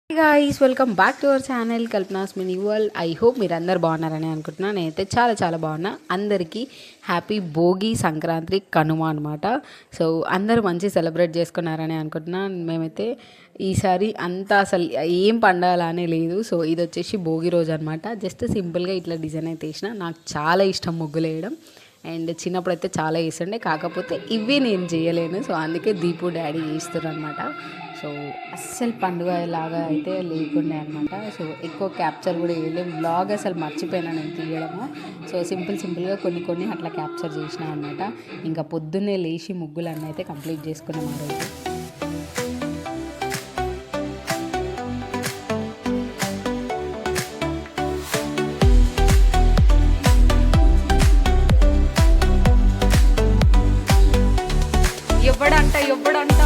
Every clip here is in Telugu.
Guys welcome back to our channel Kalpana's mini world. I hope మీరు అందరు బాగున్నారని అనుకుంటున్నాను. నేనైతే చాలా చాలా బాగున్నా. అందరికీ హ్యాపీ భోగి సంక్రాంతి కనుమ అనమాట. సో అందరూ మంచి సెలబ్రేట్ చేసుకున్నారని అనుకుంటున్నాను. మేమైతే ఈసారి అంతా అసలు ఏం పండాలనే లేదు. సో ఇది వచ్చేసి భోగి రోజు అనమాట. జస్ట్ సింపుల్గా ఇట్లా డిజైన్ అయితే వేసిన. నాకు చాలా ఇష్టం ముగ్గులు వేయడం. అండ్ చిన్నప్పుడు అయితే చాలా వేస్తుండే, కాకపోతే ఇవి నేను చేయలేను. సో అందుకే దీపు డాడీ చేస్తారు అనమాట. సో అస్సలు పండుగ లాగా అయితే లేకుండే అనమాట. సో ఎక్కువ క్యాప్చర్ కూడా వేయలేము. వ్లాగ్ అసలు మర్చిపోయినా నేను తీయడము. సో సింపుల్గా కొన్ని అట్లా క్యాప్చర్ చేసిన అనమాట. ఇంకా పొద్దున్నే లేచి ముగ్గులు అన్నీ అయితే కంప్లీట్ చేసుకున్నాం ఆ రోజు. ఎవ్వడంట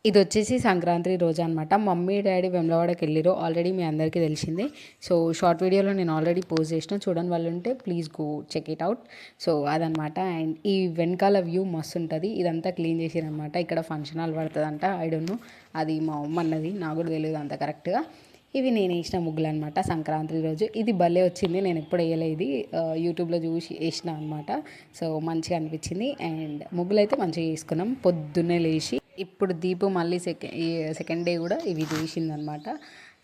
ఇది వచ్చేసి సంక్రాంతి రోజు అనమాట. మమ్మీ డాడీ వెమ్లవాడకి వెళ్ళారు. ఆల్రెడీ మీ అందరికీ తెలిసిందే. సో షార్ట్ వీడియోలో నేను ఆల్రెడీ పోస్ట్ చేసిన, చూడని వాళ్ళు ఉంటే please go check it out. So అదనమాట. అండ్ ఈ వెనకాల వ్యూ మస్తు ఉంటుంది. ఇదంతా క్లీన్ చేసిరనమాట. ఇక్కడ ఫంక్షన్ హాల్ పడుతుందంట. ఐ డోంట్ నో, అది మా అమ్మ అన్నది, నాకు కూడా తెలియదు అంత కరెక్ట్గా. ఇవి నేను వేసిన ముగ్గులు అనమాట సంక్రాంతి రోజు. ఇది భలే వచ్చింది. నేను ఎప్పుడు వేయలే, ఇది యూట్యూబ్లో చూసి వేసిన అనమాట. సో మంచిగా అనిపించింది. అండ్ ముగ్గులు అయితే మంచిగా వేసుకున్నాం పొద్దున్నే లేచి. ఇప్పుడు దీపు మళ్ళీ సెకండ్ డే కూడా ఇవి చేసిందనమాట.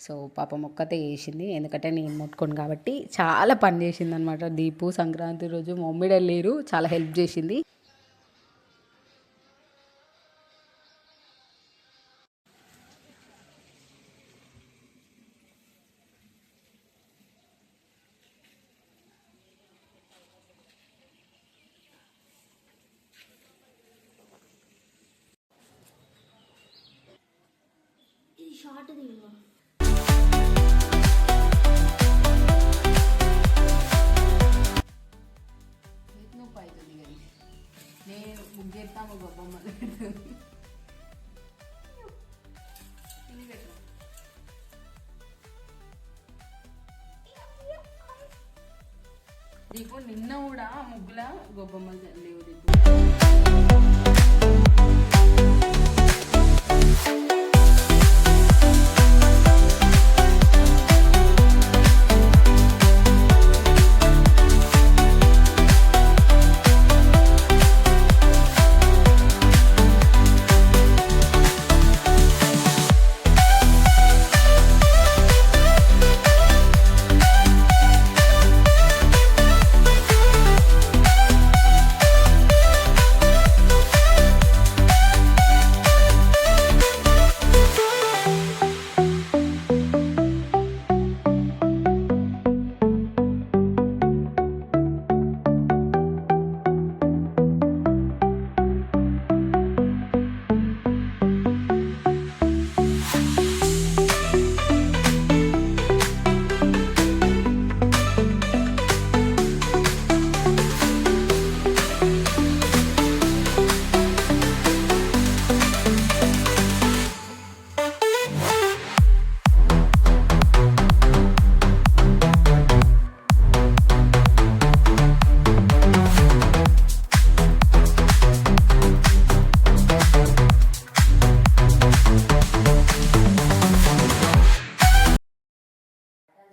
సో పాపం ఒక్కతే వేసింది, ఎందుకంటే నేను ముట్టుకోను కాబట్టి. చాలా పని చేసింది అనమాట దీపు సంక్రాంతి రోజు. మమ్మీ డాడీ లేరు, చాలా హెల్ప్ చేసింది. షార్ట్ తీయవా? నొప్పి అవుతుంది కానీ నేను ముగ్గెత్తాము గొప్పమ్మ దీపు. నిన్న కూడా ముగ్గుల గొప్పమ్మలు లేవు దీపు.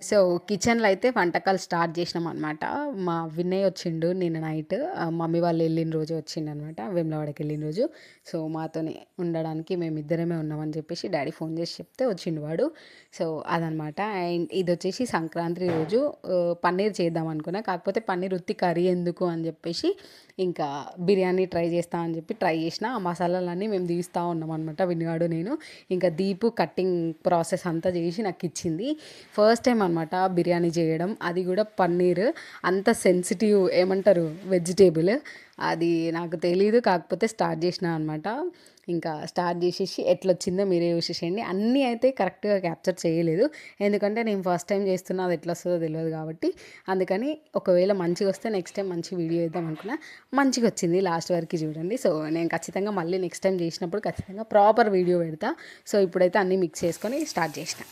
సో కిచెన్లో అయితే వంటకాలు స్టార్ట్ చేసినాం అనమాట. మా వినయ్ వచ్చిండు నిన్న నైట్. మమ్మీ వాళ్ళు వెళ్ళిన రోజు వచ్చిండు అనమాట, వేములవాడకి వెళ్ళిన రోజు. సో మాతోనే ఉండడానికి మేమిద్దరమే ఉన్నామని చెప్పేసి డాడీ ఫోన్ చేసి చెప్తే వచ్చిండు వాడు. సో అదనమాట. అండ్ ఇది వచ్చేసి సంక్రాంతి రోజు పన్నీర్ చేద్దాం అనుకున్నా, కాకపోతే పన్నీర్ ఉత్తి కర్రీ ఎందుకు అని చెప్పేసి ఇంకా బిర్యానీ ట్రై చేస్తా అని చెప్పి ట్రై చేసిన. ఆ మసాలాలన్నీ మేము తీస్తూ ఉన్నాం అనమాట, వినిగాడు నేను. ఇంకా దీపు కట్టింగ్ ప్రాసెస్ అంతా చేసి నాకు ఇచ్చింది. ఫస్ట్ టైం అనమాట బిర్యానీ చేయడం, అది కూడా పన్నీర్. అంత సెన్సిటివ్ ఏమంటారు వెజిటేబుల్, అది నాకు తెలీదు, కాకపోతే స్టార్ట్ చేసిన అనమాట. ఇంకా స్టార్ట్ చేసేసి ఎట్లొచ్చిందో మీరే చూసేసేయండి. అన్నీ అయితే కరెక్ట్గా క్యాప్చర్ చేయలేదు, ఎందుకంటే నేను ఫస్ట్ టైం చేస్తున్నా, అది ఎట్లా వస్తుందో తెలియదు కాబట్టి. అందుకని ఒకవేళ మంచిగా వస్తే నెక్స్ట్ టైం మంచి వీడియో ఇద్దాం అనుకున్నా. మంచిగా వచ్చింది, లాస్ట్ వరకు చూడండి. సో నేను ఖచ్చితంగా మళ్ళీ నెక్స్ట్ టైం చేసినప్పుడు ఖచ్చితంగా ప్రాపర్ వీడియో పెడతా. సో ఇప్పుడైతే అన్నీ మిక్స్ చేసుకొని స్టార్ట్ చేసిన.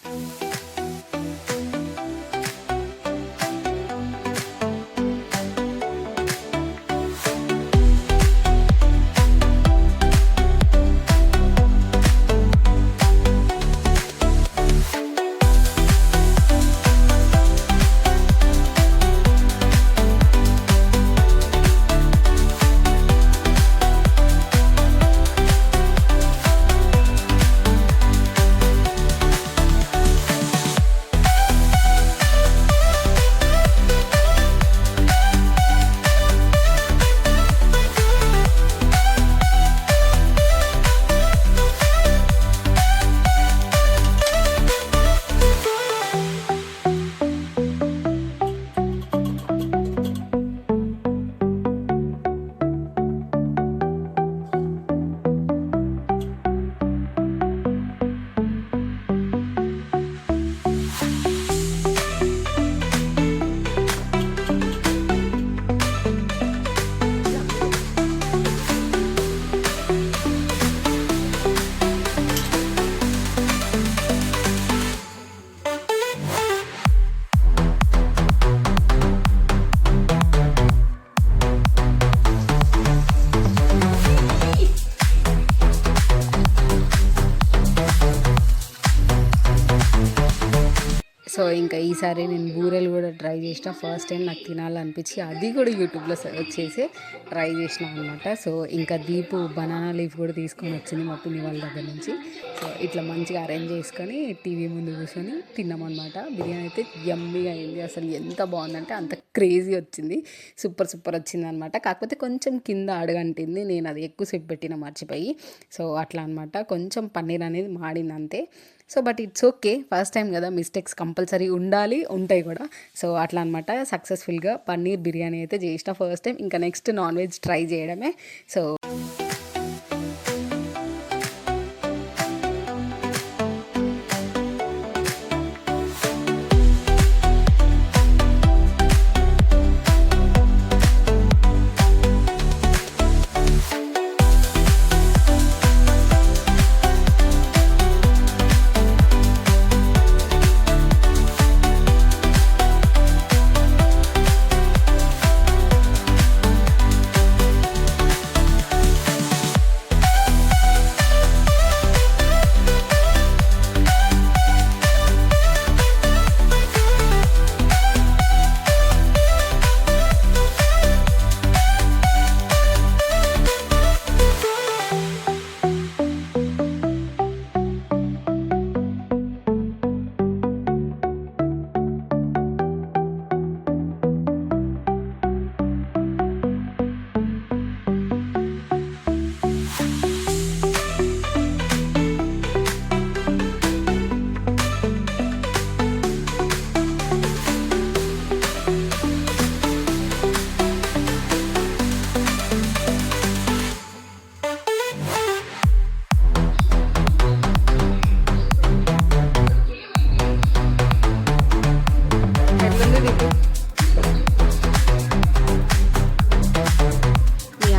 సో ఇంకా ఈసారి నేను బూరెలు కూడా ట్రై చేసిన. ఫస్ట్ టైం నాకు తినాలనిపించి అది కూడా యూట్యూబ్లో సర్చ్ చేసి ట్రై చేసిన అనమాట. సో ఇంకా దీపు బనానా లీఫ్ కూడా తీసుకొని వచ్చింది మా పిన్ని వాళ్ళ దగ్గర నుంచి. సో ఇట్లా మంచిగా అరేంజ్ చేసుకొని టీవీ ముందు కూర్చొని తిన్నామన్నమాట. బిర్యానీ అయితే యమ్మీగా అయింది, అసలు ఎంత బాగుందంటే అంత క్రేజీ వచ్చింది, సూపర్ సూపర్ వచ్చింది అనమాట. కాకపోతే కొంచెం కింద అడగంటింది, నేను అది ఎక్కువసేపు పెట్టిన మర్చిపోయి. సో అట్లా అనమాట, కొంచెం పన్నీర్ అనేది మాడింది అంతే. So but it's okay, first time కదా, మిస్టేక్స్ కంపల్సరీ ఉండాలి, ఉంటాయి కూడా. సో అట్లా అనమాట, సక్సెస్ఫుల్గా పన్నీర్ బిర్యానీ అయితే చేసిన ఫస్ట్ టైం. ఇంకా నెక్స్ట్ నాన్ వెజ్ ట్రై చేయడమే. సో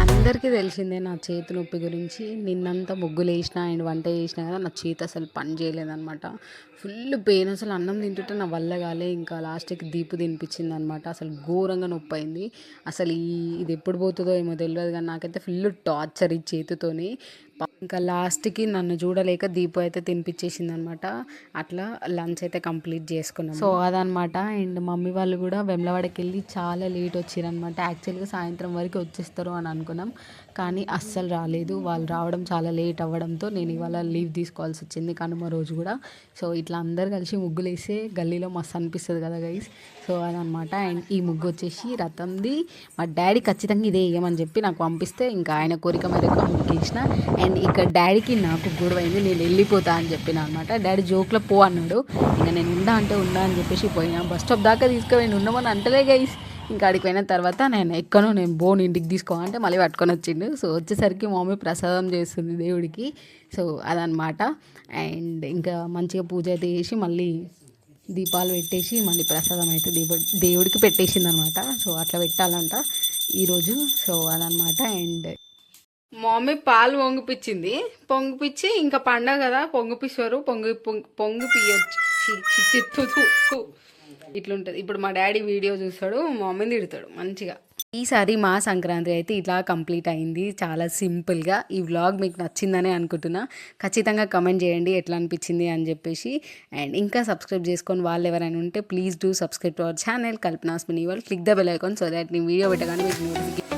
అందరికీ తెలిసిందే నా చేతి నొప్పి గురించి. నిన్నంతా ముగ్గులు వేసినా అండ్ వంట చేసినా కదా, నా చేతి అసలు పని చేయలేదన్నమాట. ఫుల్ పెయిన్, అసలు అన్నం తింటుంటే నా వల్ల కాలే. ఇంకా లాస్ట్కి దీపు తినిపించింది అనమాట. అసలు ఘోరంగా నొప్పి అయింది. అసలు ఇది ఎప్పుడు పోతుందో ఏమో తెలియదు, కానీ నాకైతే ఫుల్ టార్చర్ ఈ చేతితోని. ఇంకా లాస్ట్కి నన్ను చూడలేక దీపు అయితే తినిపించేసింది అనమాట. అట్లా లంచ్ అయితే కంప్లీట్ చేసుకున్నాం. సో అదనమాట. అండ్ మమ్మీ వాళ్ళు కూడా వెమ్లవాడకి వెళ్ళి చాలా లేట్ వచ్చారనమాట. యాక్చువల్గా సాయంత్రం వరకు వచ్చేస్తారు అని అనుకున్నాం, కానీ అస్సలు రాలేదు. వాళ్ళు రావడం చాలా లేట్ అవ్వడంతో నేను ఇవాళ లీవ్ తీసుకోవాల్సి వచ్చింది, కనుమ రోజు కూడా. సో ఇట్లా అందరు కలిసి ముగ్గులు వేస్తే గల్లీలో మస్తు అనిపిస్తుంది కదా గైస్. సో అదనమాట. అండ్ ఈ ముగ్గు వచ్చేసి రతంది. మా డాడీ ఖచ్చితంగా ఇదే వేయమని చెప్పి నాకు పంపిస్తే ఇంకా ఆయన కోరిక మేరకు ముగ్గు వేసిన. అండ్ ఇక్కడ డాడీకి నాకు గొడవ అయింది, నేను వెళ్ళిపోతా అని చెప్పిన అనమాట. డాడీ జోక్లో పో అన్నాడు. ఇంకా నేను ఉండా అంటే ఉండా అని చెప్పేసి పోయినా. బస్ స్టాప్ దాకా తీసుకుపోయి ఉండమని అంటలే గైస్. ఇంకా ఆడికి పోయిన తర్వాత నేను బోన్ ఇంటికి తీసుకో అంటే మళ్ళీ పట్టుకొని వచ్చిండు. సో వచ్చేసరికి మా మమ్మీ ప్రసాదం చేస్తుంది దేవుడికి. సో అదనమాట. అండ్ ఇంకా మంచిగా పూజ అయితే చేసి మళ్ళీ దీపాలు పెట్టేసి మళ్ళీ ప్రసాదం అయితే దేవుడికి పెట్టేసింది అనమాట. సో అట్లా పెట్టాలంట ఈరోజు. సో అదనమాట. అండ్ మా మమ్మీ పాలు పొంగిపించింది. పొంగిపించి ఇంకా పండగ కదా పొంగిపిస్తారు. పొంగి పియ్యొచ్చు ఇట్లుంటుంది. ఇప్పుడు మా డాడీ వీడియో చూస్తాడు, మా మమ్మీని తిడతాడు మంచిగా. ఈసారి మా సంక్రాంతి అయితే ఇట్లా కంప్లీట్ అయింది, చాలా సింపుల్గా. ఈ వ్లాగ్ మీకు నచ్చిందని అనుకుంటున్నా. ఖచ్చితంగా కమెంట్ చేయండి ఎట్లా అనిపించింది అని చెప్పేసి. అండ్ ఇంకా సబ్స్క్రైబ్ చేసుకొని వాళ్ళు ఎవరైనా ఉంటే please do subscribe to our channel Kalpana's mini world. Click the bell icon so that నేను వీడియో పెట్టగానే మీకు నోటిఫికేషన్